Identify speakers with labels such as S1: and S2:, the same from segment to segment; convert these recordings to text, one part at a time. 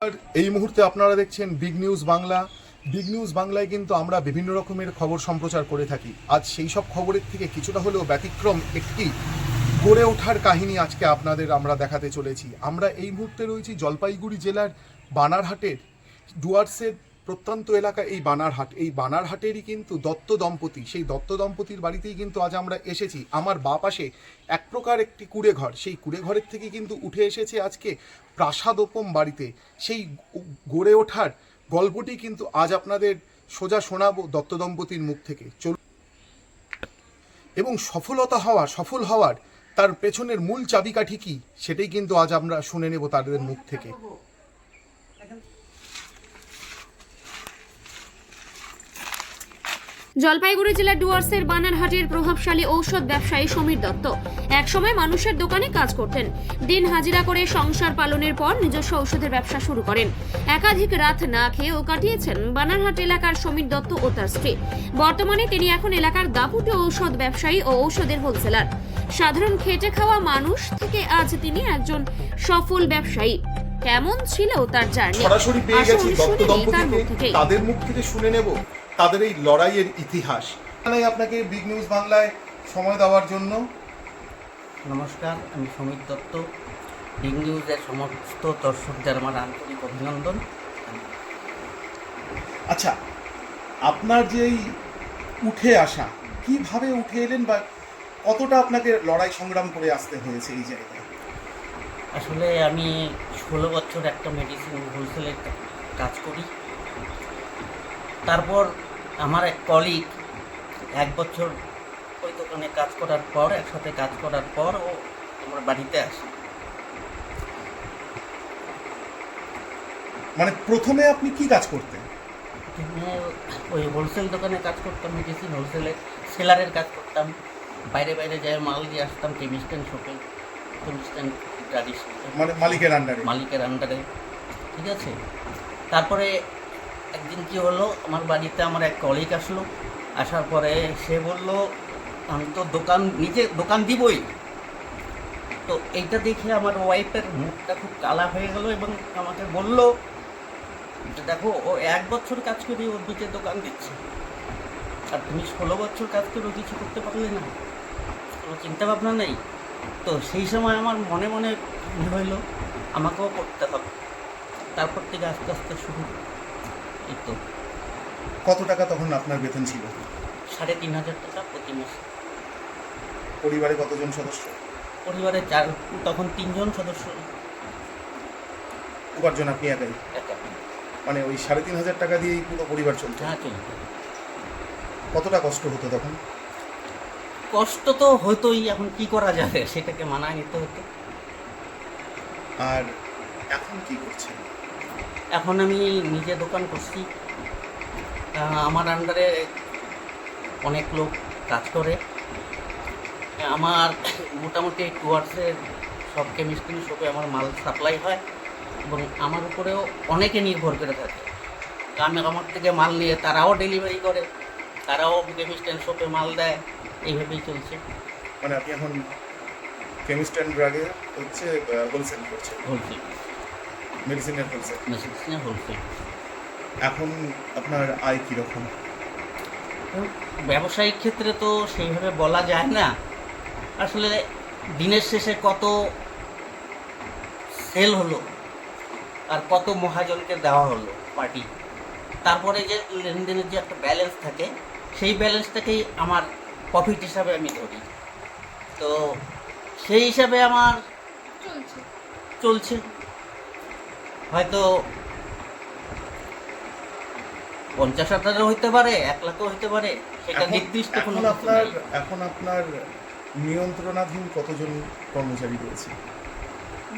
S1: আর এই মুহূর্তে আপনারা দেখছেন big news Bangla. Big news বাংলায় কিন্তু আমরা বিভিন্ন রকমের খবর সম্প্রচার করে থাকি। আজ সেই সব খবরের থেকে কিছুটা হলেও ব্যতিক্রম একটি গড়ে ওঠার কাহিনী আজকে আপনাদের আমরা দেখাতে চলেছি। আমরা এই মুহূর্তে রয়েছি জলপাইগুড়ি জেলার বানারহাটের ডুয়ার্সের প্রত্যন্ত এলাকা। এই বানারহাটেরই কিন্তু দত্ত দম্পতি, সেই দত্ত দম্পতির বাড়িতেই কিন্তু আজ আমরা এসেছি। আমার বাঁ পাশে এক প্রকার একটি কুঁড়ে ঘর, সেই কুঁড়ে ঘরের থেকে কিন্তু উঠে এসেছে আজকে প্রাসাদোপম বাড়িতে। সেই গড়ে ওঠার গল্পটি কিন্তু আজ আপনাদের সোজা শোনাবো দত্ত দম্পতির মুখ থেকে। চলুন, এবং সফল হওয়ার তার পেছনের মূল চাবিকাঠি কি সেটাই কিন্তু আজ আমরা শুনে নেব তাদের মুখ থেকে।
S2: জলপাইগুড়ি জেলার ডুয়ার্সের বানারহাটের প্রভাবশালী ঔষধ ব্যবসায়ী সমীর দত্ত একসময় মানুষের দোকানে কাজ করতেন। দিন হাজিরা করে সংসার পালনের পর নিজস্ব ঔষধের ব্যবসা শুরু করেন। একাধিক রাত না খেয়েও কাটিয়েছেন বানারহাট এলাকার সমীর দত্ত ও তার স্ত্রী। বর্তমানে তিনি এখন এলাকার দাপুটে ঔষধ ব্যবসায়ী ও ঔষধের হোলসেলার। সাধারণ খেটে খাওয়া মানুষ থেকে আজ তিনি একজন সফল ব্যবসায়ী। কেমন ছিল তার জার্নি,
S1: সরাসরি পেয়ে গেছি দত্ত দম্পতিকে, তাদের মুখ থেকে শুনে নেব তাদের এই লড়াইয়ের ইতিহাস। আপনাকে বিগ নিউজ বাংলায় সময় দেওয়ার জন্য
S3: নমস্কার, আমি সমীর দত্ত। বিগ নিউজের সমস্ত দর্শকদের আমার আন্তরিক অভিনন্দন।
S1: আচ্ছা, আপনার যে এই উঠে আসা, কিভাবে উঠে এলেন বা কতটা আপনাকে লড়াই সংগ্রাম করে আসতে হয়েছে এই জায়গায়?
S3: আসলে আমি 16 বছর একটা মেডিসিন হোলসেলের কাজ করি। তারপর আমার এক কলিগ 1 বছর ওই দোকানে কাজ করার পর, একসাথে কাজ করার পর ও আমার বাড়িতে আসে।
S1: মানে প্রথমে আপনি কি কাজ করতেন?
S3: ওই হোলসেল দোকানে কাজ করতাম, মেডিসিন হোলসেলে সেলারের কাজ করতাম। বাইরে বাইরে যাই মাল দিয়ে আসতাম কেমিস্ট অ্যান্ড শপে, কেমিস্ট অ্যান্ড ড্রাগিস্ট,
S1: মানে মালিকের
S3: আন্ডারে। ঠিক আছে। তারপরে একদিন কি হলো, আমার বাড়িতে আমার এক কলিগ আসলো। আসার পরে সে বলল, আমি তো নিজে দোকান দিবই। তো এইটা দেখে আমার ওয়াইফের মুখটা খুব কালা হয়ে গেল এবং আমাকে বলল যে, দেখো, ও 1 বছর কাজ করে ওর নিজে দোকান দিচ্ছে, আর তুমি 16 বছর কাজ করে কিছু করতে পারলে না, কোনো চিন্তা ভাবনা নেই। তো সেই সময় আমার মনে মনে হইল আমাকেও করতে হবে। তারপর থেকে আস্তে আস্তে শুরু। এই তো।
S1: কত টাকা তখন আপনার বেতন ছিল?
S3: 3,500 টাকা প্রতি মাসে।
S1: পরিবারে কতজন সদস্য?
S3: পরিবারে তখন 3 জন সদস্য।
S1: উপার্জন আপনি একাই?
S3: একা।
S1: মানে ওই 3,500 টাকা দিয়েই পুরো পরিবার চলতো?
S3: হ্যাঁ, চলতো।
S1: কতটা কষ্ট হতো তখন?
S3: কষ্ট তো হতোই, এখন কি করা যাবে, সেটাকে মানায় নিতে হতো।
S1: আর এখন কি করছেন?
S3: এখন আমি নিজে দোকান করছি। আমার আন্ডারে অনেক লোক কাজ করে। আমার মোটামুটি টুয়ার্সের সব কেমিস্ট্রি শপে আমার মাল সাপ্লাই হয় এবং আমার উপরেও অনেকে নির্ভর করে থাকে। আমার থেকে মাল নিয়ে তারাও ডেলিভারি করে, তারাও কেমিস্ট অ্যান্ড শপে মাল দেয়। এইভাবেই চলছে।
S1: মানে আপনি এখন কেমিস্ট অ্যান্ড ড্রাগে হচ্ছে হোলসেল করছেন?
S3: হোলসেল
S1: মেডিসিনের হোলসেল। এখন আপনার আয় কীরকম?
S3: ব্যবসায়িক ক্ষেত্রে তো সেইভাবে বলা যায় না। আসলে দিনের শেষে কত সেল হলো আর কত মহাজনকে দেওয়া হলো পার্টি, তারপরে যে লেনদেনের যে একটা ব্যালেন্স থাকে, সেই ব্যালেন্সটাকেই আমার প্রফিট হিসাবে আমি ধরি। তো সেই হিসাবে আমার চলছে। হয়তো 50,000 হইতে পারে, 1 লাখও হইতে পারে, সেটা নির্দিষ্ট কোনো কিছু নেই।
S1: এখন আপনার নিয়ন্ত্রণাধীন কতজন কর্মচারী রয়েছে?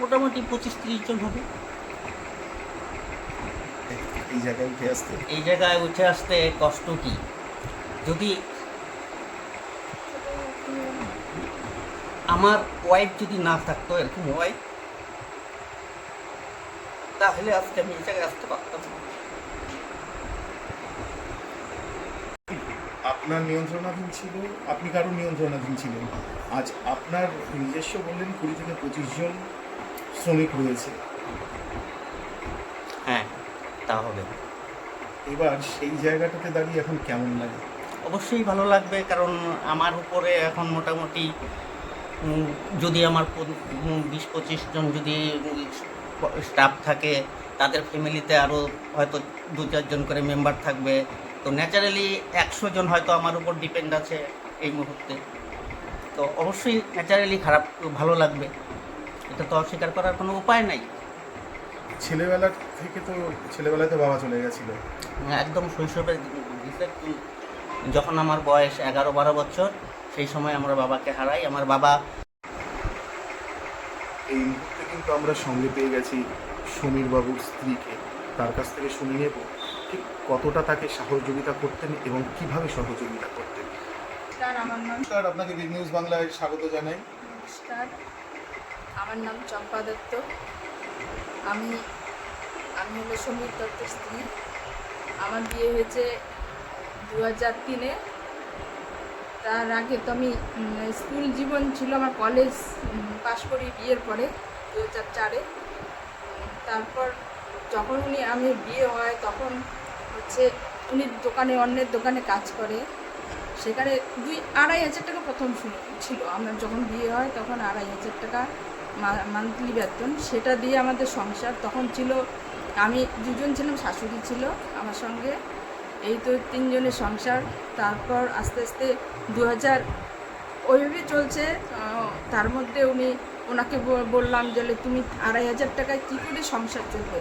S3: মোটামুটি 25-30 জন হবে।
S1: এই জায়গায়
S3: উঠে আসতে কষ্ট কি, যদি আমার ওয়াইফ যদি না থাকতো, এরকম ওয়াইফ, তাহলে আজকে আমি এই জায়গায় আসতে পারতাম।
S1: আপনার নিয়ন্ত্রণাধীন ছিল, আপনি কারো নিয়ন্ত্রণাধীন ছিলেন। আজ আপনার নিজস্ব বললেন 20 থেকে 25 জন শ্রমিক রয়েছে।
S3: তা হবে।
S1: এবার সেই জায়গাটাতে দাঁড়িয়ে এখন কেমন লাগে?
S3: অবশ্যই ভালো লাগবে, কারণ আমার উপরে এখন মোটামুটি যদি আমার 20-25 জন যদি স্টাফ থাকে, তাদের ফ্যামিলিতে আরও হয়তো 2-4 জন করে মেম্বার থাকবে, তো ন্যাচারালি 100 জন হয়তো আমার উপর ডিপেন্ড আছে এই মুহূর্তে। তো অবশ্যই ন্যাচারালি ভালো লাগবে, এটা তো অস্বীকার করার কোনো উপায় নাই।
S1: ছেলেবেলাতে বাবা চলে গেছিল,
S3: একদম শৈশবের যখন আমার বয়স 11-12 বছর, সেই সময় আমরা বাবাকে হারাই। আমার বাবা
S1: এই মুহূর্তে কিন্তু আমরা সঙ্গে পেয়ে গেছি সমীর বাবুর স্ত্রীকে। তার কাছ থেকে শুনে নেব ঠিক কতটা তাকে সহযোগিতা করতেন এবং কিভাবে সহযোগিতা করতেন। নমস্কার, আপনাকে বিগ নিউজ বাংলায় স্বাগত জানাই।
S4: নমস্কার, আমার নাম চম্পা দত্ত। আমি হলো সমীর দত্তের স্ত্রী। আমার বিয়ে হয়েছে 2003-এ। তার আগে তো আমি স্কুল জীবন ছিল, আমার কলেজ পাশ করি বিয়ের পরে 2004-এ। তারপর যখন আমি বিয়ে হয় তখন হচ্ছে উনি অন্যের দোকানে কাজ করে। সেখানে 2-2.5 টাকা প্রথম ছিল। আমার যখন বিয়ে হয় তখন 2.5 টাকা মান্থলি বেতন, সেটা দিয়ে আমাদের সংসার তখন ছিল। আমি 2 জন ছিলাম, শাশুড়ি ছিল আমার সঙ্গে, এই তো 3 জনের সংসার। তারপর আস্তে আস্তে 2000 ওইভাবে চলছে। তার মধ্যে ওনাকে বললাম যে তুমি 2.5 টাকায় কী করে সংসার চলবে।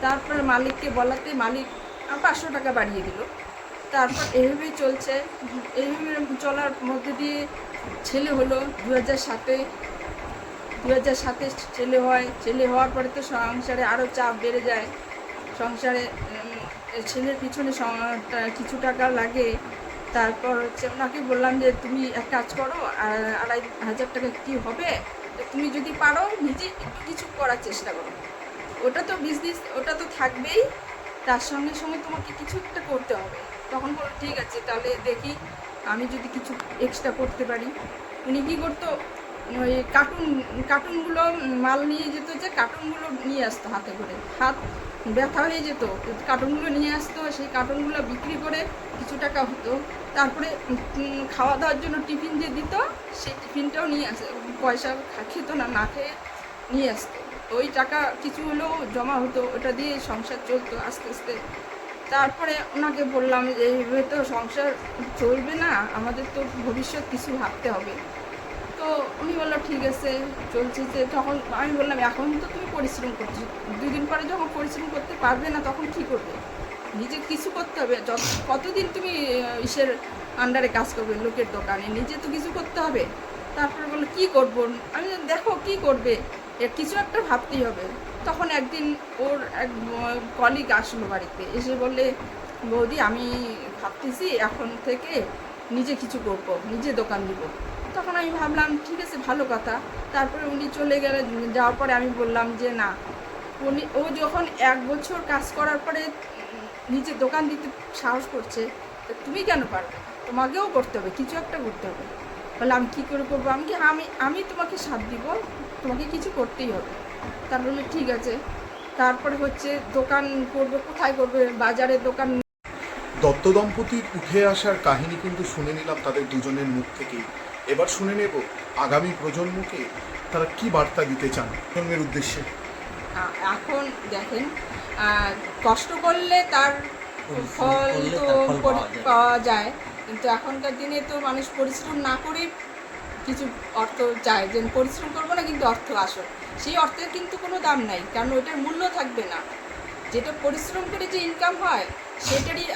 S4: তারপরে মালিককে বলাতে মালিক 500 টাকা বাড়িয়ে দিল। তারপর এইভাবেই চলছে। এইভাবে চলার মধ্যে দিয়ে ছেলে হলো 2007-এ। ছেলে হয়। ছেলে হওয়ার পরে তো সংসারে আরও চাপ বেড়ে যায়। সংসারে ছেলের পিছনে কিছু টাকা লাগে। তারপর হচ্ছে ওনাকে বললাম যে তুমি এক কাজ করো, 2.5 টাকা কী হবে, তুমি যদি পারো নিজে একটু কিছু করার চেষ্টা করো। ওটা তো বিজনেস, ওটা তো থাকবেই, তার সঙ্গে সঙ্গে তোমাকে কিছু একটা করতে হবে। তখন বললো ঠিক আছে, তাহলে দেখি আমি যদি কিছু এক্সট্রা করতে পারি। উনি কী করতো, ওই কার্টুনগুলো মাল নিয়ে যেত, যে কার্টুনগুলো নিয়ে আসতো হাতে করে, হাত ব্যথা হয়ে যেত, কার্টুনগুলো নিয়ে আসতো। সেই কার্টুনগুলো বিক্রি করে কিছু টাকা হতো। তারপরে খাওয়া দাওয়ার জন্য টিফিন যে দিত, সেই টিফিনটাও নিয়ে আসে, পয়সা খেত না, না খেয়ে নিয়ে আসতো। ওই টাকা কিছু হলেও জমা হতো, ওটা দিয়ে সংসার চলতো আস্তে আস্তে। তারপরে ওনাকে বললাম যে এইভাবে তো সংসার চলবে না, আমাদের তো ভবিষ্যৎ কিছু ভাবতে হবে। তো উনি বললো ঠিক আছে, চলছে। যে তখন আমি বললাম এখন তো তুমি পরিশ্রম করছো, 2 দিন পরে যখন পরিশ্রম করতে পারবে না তখন কী করবে, নিজে কিছু করতে হবে। কতদিন তুমি ইসের আন্ডারে কাজ করবে, লোকের দোকানে, নিজে তো কিছু করতে হবে। তারপরে বললো কী করবো। আমি দেখো কী করবে, কিছু একটা ভাবতেই হবে। তখন একদিন ওর এক কলিগ আসলো বাড়িতে, এসে বললে বৌদি আমি ভাবতেছি এখন থেকে নিজে কিছু করবো, নিজে দোকান দিব। তখন আমি ভাবলাম ঠিক আছে, ভালো কথা। তারপরে উনি চলে যাওয়ার পরে আমি বললাম যে না, ও যখন 1 বছর কাজ করার পরে নিজে দোকান দিতে সাহস করছে, তো তুমি কেন পারবে, তোমাকেও করতে হবে, কিছু একটা করতে হবে। বলে আমি কী করে করবো, আমি তোমাকে সাথ দিব, তোমাকে কিছু করতেই হবে। তারপরে বলে ঠিক আছে। তারপরে হচ্ছে দোকান করবে, কোথায় করবে, বাজারে দোকান।
S1: দত্ত দম্পতির উঠে আসার কাহিনী কিন্তু শুনে নিলাম তাদের দুজনের মুখ থেকেই। এবার শুনে নেব আগামী প্রজন্মকে তারা কি বার্তা দিতে চান প্রজন্মের উদ্দেশ্যে।
S4: এখন দেখেন, কষ্ট করলে তার ফল তো পাওয়া যায়, কিন্তু এখনকার দিনে তো মানুষ পরিশ্রম না করে কিছু অর্থ চায়, যে পরিশ্রম করবো না কিন্তু অর্থ আসো, সেই অর্থের কিন্তু কোনো দাম নাই, কারণ ওইটার মূল্য থাকবে না। যেটা পরিশ্রম করে যে ইনকাম হয় সেটারই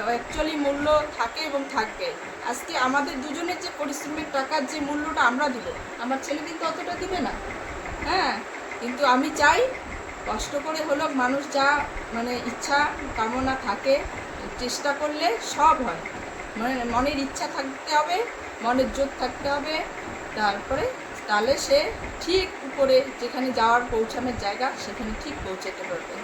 S4: অ্যাকচুয়ালি মূল্য থাকে এবং থাকবে। আজকে আমাদের দুজনের যে পরিশ্রমের টাকার যে মূল্যটা আমরা দিব, আমার ছেলে কিন্তু অতটা দিবে না। হ্যাঁ, কিন্তু আমি চাই কষ্ট করে হলো মানুষ যা ইচ্ছা কামনা থাকে, চেষ্টা করলে সব হয়। মনের ইচ্ছা থাকতে হবে, মনের জোর থাকতে হবে, তাহলে সে ঠিক উপরে যেখানে পৌঁছানোর জায়গা সেখানে ঠিক পৌঁছাতে পারবে।